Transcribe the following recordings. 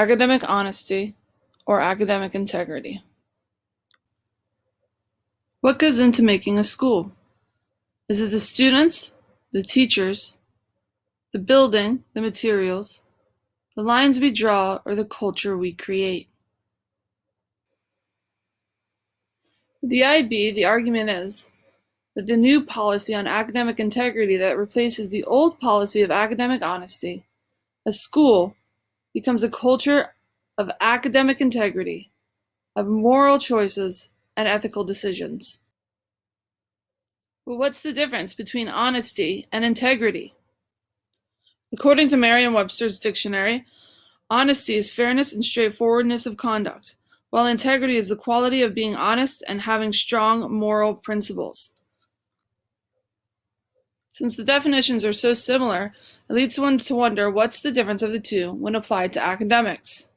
academic honesty, or academic integrity. What goes into making a school? Is it the students, the teachers, the building, the materials, the lines we draw, or the culture we create? With the IB, the argument is that the new policy on academic integrity that replaces the old policy of academic honesty, a school, becomes a culture of academic integrity, of moral choices, and ethical decisions. But what's the difference between honesty and integrity? According to Merriam-Webster's dictionary, honesty is fairness and straightforwardness of conduct, while integrity is the quality of being honest and having strong moral principles. Since the definitions are so similar, it leads one to wonder what's the difference of the two when applied to academics.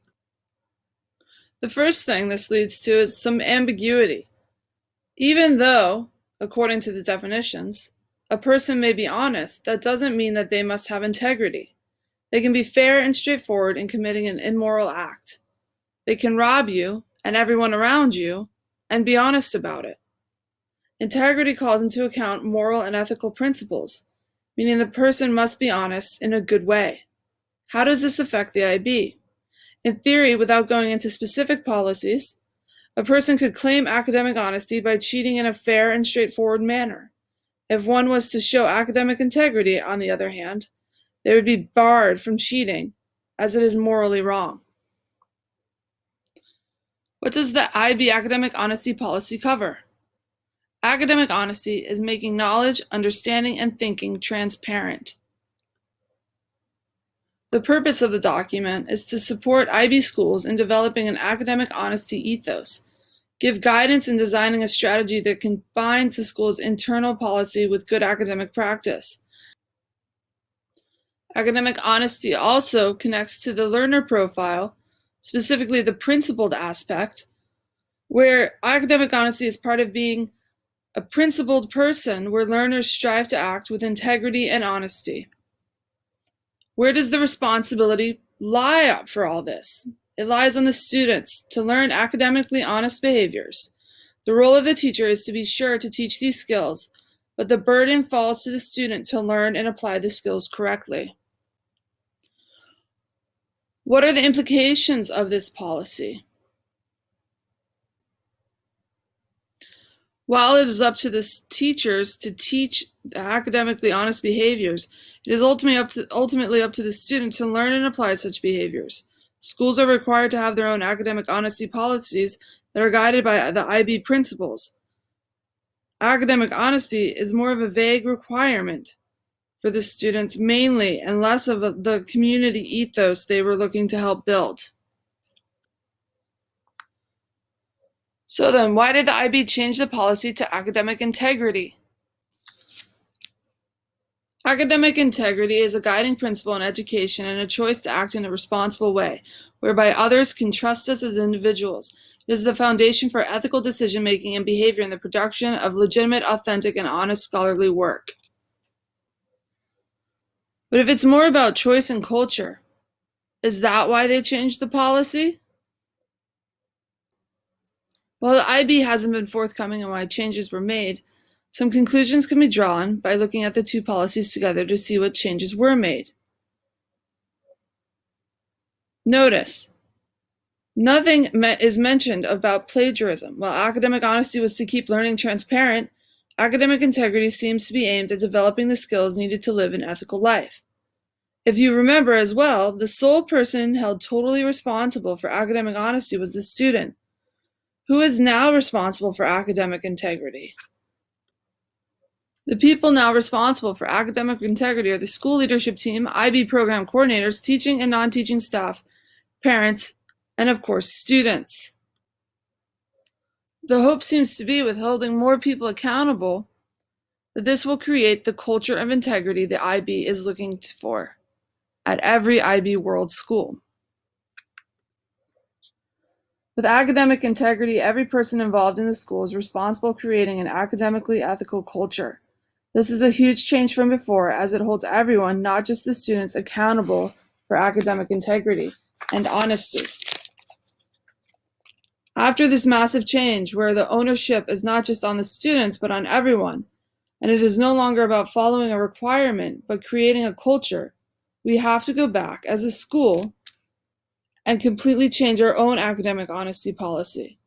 The first thing this leads to is some ambiguity. Even though, according to the definitions, a person may be honest, that doesn't mean that they must have integrity. They can be fair and straightforward in committing an immoral act. They can rob you and everyone around you and be honest about it. Integrity calls into account moral and ethical principles, meaning the person must be honest in a good way. How does this affect the IB? In theory, without going into specific policies, a person could claim academic honesty by cheating in a fair and straightforward manner. If one was to show academic integrity, on the other hand, they would be barred from cheating, as it is morally wrong. What does the IB academic honesty policy cover? Academic honesty is making knowledge, understanding, and thinking transparent. The purpose of the document is to support IB schools in developing an academic honesty ethos, give guidance in designing a strategy that combines the school's internal policy with good academic practice. Academic honesty also connects to the learner profile, specifically the principled aspect, where academic honesty is part of being a principled person where learners strive to act with integrity and honesty. Where does the responsibility lie for all this? It lies on the students to learn academically honest behaviors. The role of the teacher is to be sure to teach these skills, but the burden falls to the student to learn and apply the skills correctly. What are the implications of this policy? While it is up to the teachers to teach academically honest behaviors, it is ultimately up to the student to learn and apply such behaviors. Schools are required to have their own academic honesty policies that are guided by the IB principles. Academic honesty is more of a vague requirement for the students mainly, and less of the community ethos they were looking to help build. So then, why did the IB change the policy to academic integrity? Academic integrity is a guiding principle in education and a choice to act in a responsible way, whereby others can trust us as individuals. It is the foundation for ethical decision-making and behavior in the production of legitimate, authentic, and honest scholarly work. But if it's more about choice and culture, is that why they changed the policy? While the IB hasn't been forthcoming on why changes were made, some conclusions can be drawn by looking at the two policies together to see what changes were made. Notice, nothing is mentioned about plagiarism. While academic honesty was to keep learning transparent, academic integrity seems to be aimed at developing the skills needed to live an ethical life. If you remember as well, the sole person held totally responsible for academic honesty was the student. Who is now responsible for academic integrity? The people now responsible for academic integrity are the school leadership team, IB program coordinators, teaching and non-teaching staff, parents, and of course, students. The hope seems to be, with holding more people accountable, that this will create the culture of integrity the IB is looking for at every IB World school. With academic integrity, every person involved in the school is responsible for creating an academically ethical culture. This is a huge change from before, as it holds everyone, not just the students, accountable for for academic integrity and honesty. After this massive change, where the ownership is not just on the students but on everyone, and it is no longer about following a requirement but creating a culture, we have to go back as a school and completely change our own academic honesty policy.